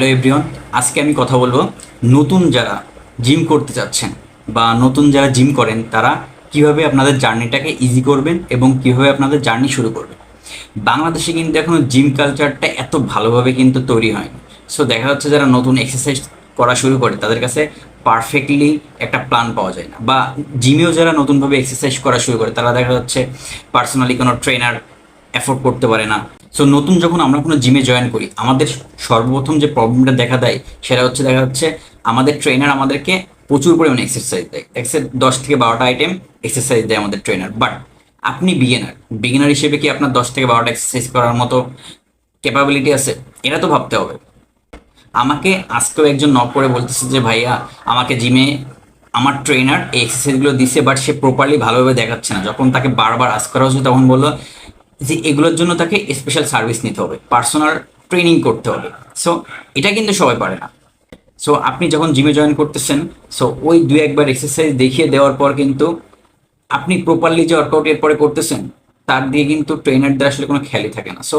Hello everyone, আজকে আমি কথা বলবো নতুন যারা জিম করতে চাচ্ছেন বা নতুন যারা জিম করেন তারা কিভাবে আপনাদের জার্নিটাকে ইজি করবেন এবং কিভাবে আপনাদের জার্নি শুরু করবেন। বাংলাদেশে কিন্তু এখনো জিম কালচারটা এত ভালোভাবে কিন্তু তৈরি হয়নি। সো দেখা যাচ্ছে যারা নতুন এক্সারসাইজ করা শুরু করে তাদের কাছে পারফেক্টলি একটা প্ল্যান পাওয়া যায় না, বা জিমেও যারা নতুনভাবে এক্সারসাইজ করা শুরু করে তারা দেখা যাচ্ছে পার্সোনালি কোনো ট্রেনার অ্যাফোর্ড করতে পারে না। সো নতুন যখন আমরা কোনো জিমে জয়েন করি আমাদের সর্বপ্রথম যে প্রবলেমটা দেখা দেয় সেটা হচ্ছে দেখা যাচ্ছে আমাদের ট্রেনার আমাদেরকে প্রচুর পরিমাণে এক্সারসাইজ দেয়, 10 থেকে 12টা আইটেম এক্সারসাইজ দেয় আমাদের ট্রেনার। বাট আপনি বিগিনার হিসেবে কি আপনার 10 থেকে 12টা এক্সারসাইজ করার মতো ক্যাপাবিলিটি আছে? এটা তো ভাবতে হবে। আমাকে আজকেও একজন নক করে বলতেছে যে ভাইয়া আমাকে জিমে আমার ট্রেনার এই এক্সারসাইজগুলো দিছে, বাট সে প্রপারলি ভালোভাবে দেখাচ্ছে না। যখন তাকে বারবার আস্ক করা হচ্ছে তখন বললো যে এগুলোর জন্য তাকে স্পেশাল সার্ভিস নিতে হবে, পার্সোনাল ট্রেনিং করতে হবে। সো এটা কিন্তু সবাই পারে না। সো আপনি যখন জিমে জয়েন করতেছেন, সো ওই 2-1বার এক্সারসাইজ দেখিয়ে দেওয়ার পর কিন্তু আপনি প্রপারলি যে ওয়ার্কআউট এরপরে করতেছেন তার দিয়ে কিন্তু ট্রেনারদের আসলে কোনো খেয়ালই থাকে না। সো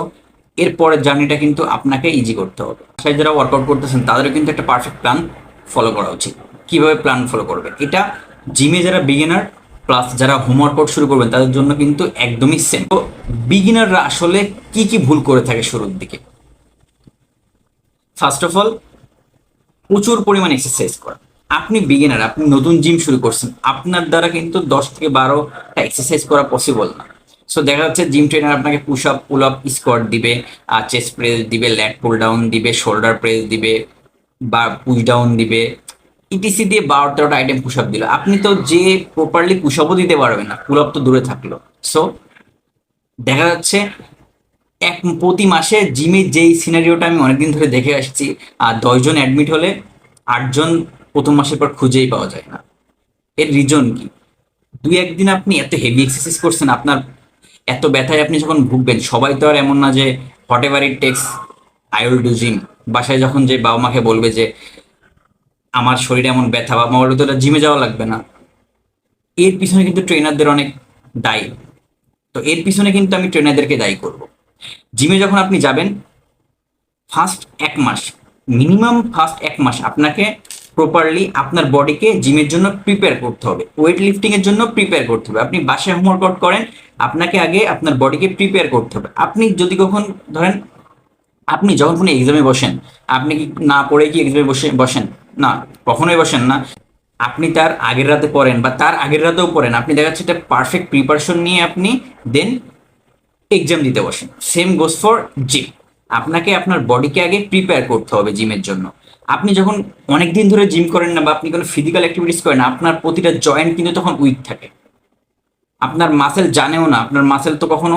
এরপরের জার্নিটা কিন্তু আপনাকে ইজি করতে হবে। বাসায় যারা ওয়ার্কআউট করতেছেন তাদেরও কিন্তু একটা পারফেক্ট প্ল্যান ফলো করা উচিত। কিভাবে প্ল্যান ফলো করবে এটা জিমে যারা বিগিনার প্লাস যারা হোম ওয়ার্কআউট শুরু করবেন তাদের জন্য কিন্তু একদমই সেম। তো বিগিনাররা আসলে কি কি ভুল করে থাকে শুরুর দিকে? ফার্স্ট অফ অল, প্রচুর পরিমাণে এক্সারসাইজ করা। আপনি বিগিনার, আপনি নতুন জিম শুরু করছেন, আপনার দ্বারা কিন্তু 10 থেকে 12টা এক্সারসাইজ করা পসিবল না। সো দেখা যাচ্ছে জিম ট্রেনার আপনাকে push up, pull up, squat দিবে, আর চেস্ট প্রেস দিবে, ল্যাট পুল ডাউন দিবে, শোল্ডার প্রেস দিবে বা পুশ ডাউন দিবে, ইটিসি দিয়ে 12-13টা আইটেম পুশ আপ দিল। আপনি তো যে প্রপারলি পুশ আপও দিতে পারবেন না, পুল আপ তো দূরে থাকলো। সো দেখা যাচ্ছে প্রতি মাসে জিমে যেই সিনারিওটা আমি অনেকদিন ধরে দেখে আসছি, আর 10জন অ্যাডমিট হলে 8জন প্রথম মাসের পর খুঁজেই পাওয়া যায় না। এর রিজন কি? 2-1 দিন আপনি এত হেভি এক্সারসাইজ করছেন, আপনার এত ব্যথায় আপনি যখন ভুগবেন, সবাই তো আর এমন না যে what ever it takes I will do gym. বাসায় যখন যে বাবা মাকে বলবে যে আমার শরীরে এমন ব্যথা, বাবা মা বলবে তো জিমে যাওয়া লাগবে না। এর পিছনে কিন্তু ট্রেনারদের অনেক দায়ী। তো এর পিছনে কিন্তু আমি ট্রেনারদেরকে দায়ী করব। জিমে যখন আপনি যাবেন, ফার্স্ট 1 মাস, মিনিমাম ফার্স্ট 1 মাস আপনাকে প্রপারলি আপনার বডিকে জিমের জন্য প্রিপেয়ার করতে হবে, ওয়েট লিফটিং এর জন্য প্রিপেয়ার করতে হবে। আপনি বাসায় হোম ওয়ার্কআউট করেন, আপনাকে আগে আপনার বডিকে প্রিপেয়ার করতে হবে। আপনি যদি কখন ধরেন আপনি যখন কোনো এক্সামে বসেন, আপনি কি না পড়ে কি এক্সামে বসেন? না, কখনোই বসেন না। আপনি তার আগের রাতে পড়েন বা তার আগের রাতেও পড়েন, আপনি দেখা যাচ্ছে একটা পারফেক্ট প্রিপারেশন নিয়ে আপনি দেন এক্সাম দিতে বসেন। Same goes for gym. আপনাকে আপনার বডিকে আগে প্রিপেয়ার করতে হবে জিমের জন্য। আপনি যখন অনেক দিন ধরে জিম করেন না বা আপনি কোনো ফিজিক্যাল অ্যাক্টিভিটিস করেন না, আপনার প্রতিটা জয়েন্ট কিন্তু তখন উইক থাকে। আপনার মাসেল জানেও না, আপনার মাসেল তো কখনো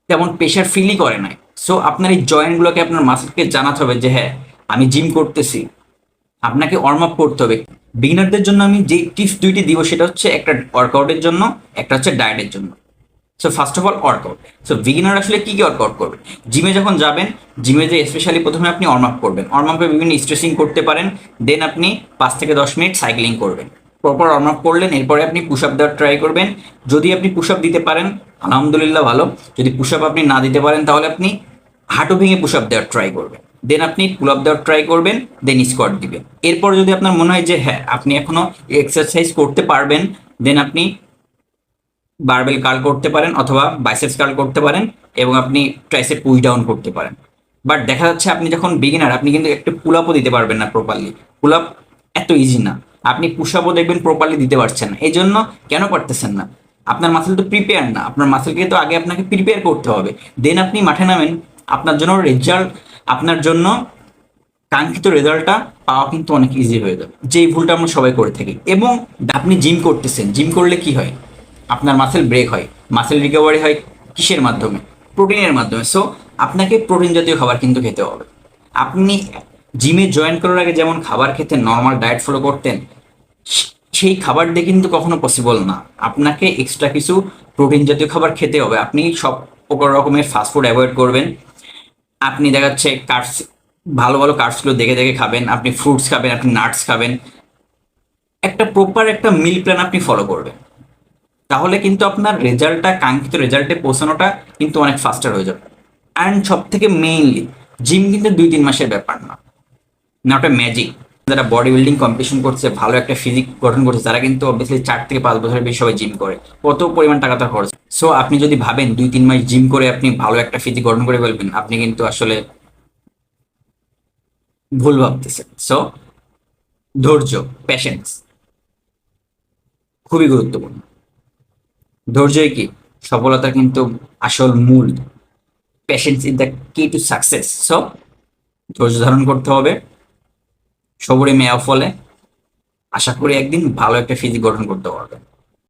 তেমন প্রেশার ফিলই করে নাই। সো আপনার এই জয়েন্টগুলোকে আপনার মাসেলকে জানাতে হবে যে হ্যাঁ আমি জিম করতেছি। আপনাকে ওয়ার্ম আপ করতে হবে। বিগিনারদের জন্য আমি যে টিপস 2টি দিব সেটা হচ্ছে একটা ওয়ার্কআউটের জন্য, একটা হচ্ছে ডায়েটের জন্য। So first of all workout. So beginner আসলে কি কি ওয়ার্কআউট করবে? জিমে যখন যাবেন, জিমে যে স্পেশালি প্রথমে আপনি ওয়ার্ম আপ করবেন। ওয়ার্ম আপে বিভিন্ন স্ট্রেচিং করতে পারেন, দেন আপনি 5 থেকে 10 মিনিট সাইক্লিং করবেন। প্রপার ওয়ার্ম আপ করলেন, এরপরে আপনি পুশ আপ দেওয়ার ট্রাই করবেন। যদি আপনি পুশ আপ দিতে পারেন আলহামদুলিল্লাহ ভালো, যদি পুশ আপ আপনি না দিতে পারেন তাহলে আপনি হাঁটু ভেঙে পুশ আপ দেওয়ার ট্রাই করবেন। দেন আপনি পুল আপ দেওয়ার ট্রাই করবেন, দেন স্কোয়াট দিবেন। এরপর যদি আপনার মনে হয় যে হ্যাঁ আপনি এখনো এক্সারসাইজ করতে পারবেন, দেন আপনি বারবেল কার্ল করতে পারেন অথবা বাইসেপস কার্ল করতে পারেন এবং আপনি ট্রাইসেপ পুশ ডাউন করতে পারেন। বাট দেখা যাচ্ছে আপনি যখন বিগিনার, আপনি কিন্তু একটু পুল আপও দিতে পারবেন না প্রপারলি। পুল আপ এত ইজি না, আপনি পুশ আপও দেখবেন প্রপারলি দিতে পারছেন না। এই জন্য কেন পারতেছেন না? আপনার মাসেল তো প্রিপেয়ার না। আপনার মাসেলকে তো আগে আপনাকে প্রিপেয়ার করতে হবে, দেন আপনি মাঠে নামেন। আপনার জন্য রেজাল্ট, আপনার জন্য কাঙ্ক্ষিত রেজাল্টটা পাওয়া কিন্তু অনেক ইজি হয়ে যাবে, যেই ভুলটা আমরা সবাই করে থাকি। এবং আপনি জিম করতেছেন, জিম করলে কি হয়? আপনার মাসেল ব্রেক হয়, মাসেল রিকভারি হয় কিসের মাধ্যমে? প্রোটিনের মাধ্যমে। সো আপনাকে প্রোটিন জাতীয় খাবার কিন্তু খেতে হবে। আপনি জিমে জয়েন করার আগে যেমন খাবার খেতেন, নর্মাল ডায়েট ফলো করতেন, সেই খাবার দিয়ে কিন্তু কখনো পসিবল না। আপনাকে এক্সট্রা কিছু প্রোটিন জাতীয় খাবার খেতে হবে। আপনি সব প্রকার রকমের ফাস্টফুড অ্যাভয়েড করবেন। আপনি দেখা যাচ্ছে কার্বস, ভালো ভালো কার্বসগুলো দেখে দেখে খাবেন। আপনি ফ্রুটস খাবেন, আপনি নাটস খাবেন। একটা প্রপার একটা মিল প্ল্যান আপনি ফলো করবেন, তাহলে কিন্তু আপনার রেজাল্টটা, কাঙ্ক্ষিত রেজাল্টে পৌঁছানোটা কিন্তু অনেক ফাস্টার হয়ে যাবে। অ্যান্ড সব থেকে মেইনলি, জিম কিন্তু 2-3 মাসের ব্যাপার না। Not a magic. যারা বডি বিল্ডিং কম্পিটিশন করছে, ভালো একটা ফিজিক গঠন করছে, তারা কিন্তু অবভিয়াসলি 4 থেকে 5 বছরের বেশি সবাই জিম করে, কত পরিমাণ টাকা তার খরচ। সো আপনি যদি ভাবেন 2-3 মাস জিম করে আপনি ভালো একটা ফিজিক গঠন করে ফেলবেন, আপনি কিন্তু আসলে ভুল ভাবতেছেন। সো ধৈর্য, প্যাশেন্স খুবই গুরুত্বপূর্ণ। ধৈর্যই কি সফলতার কিন্তু আসল মূল। প্যাশেন্স ইজ দ্য কি টু সাকসেস। সো ধৈর্য ধারণ করতে হবে, সবুরে মেয়া ফলে আশা করি একদিন ভালো একটা ফিজিক গঠন করতে পারবেন।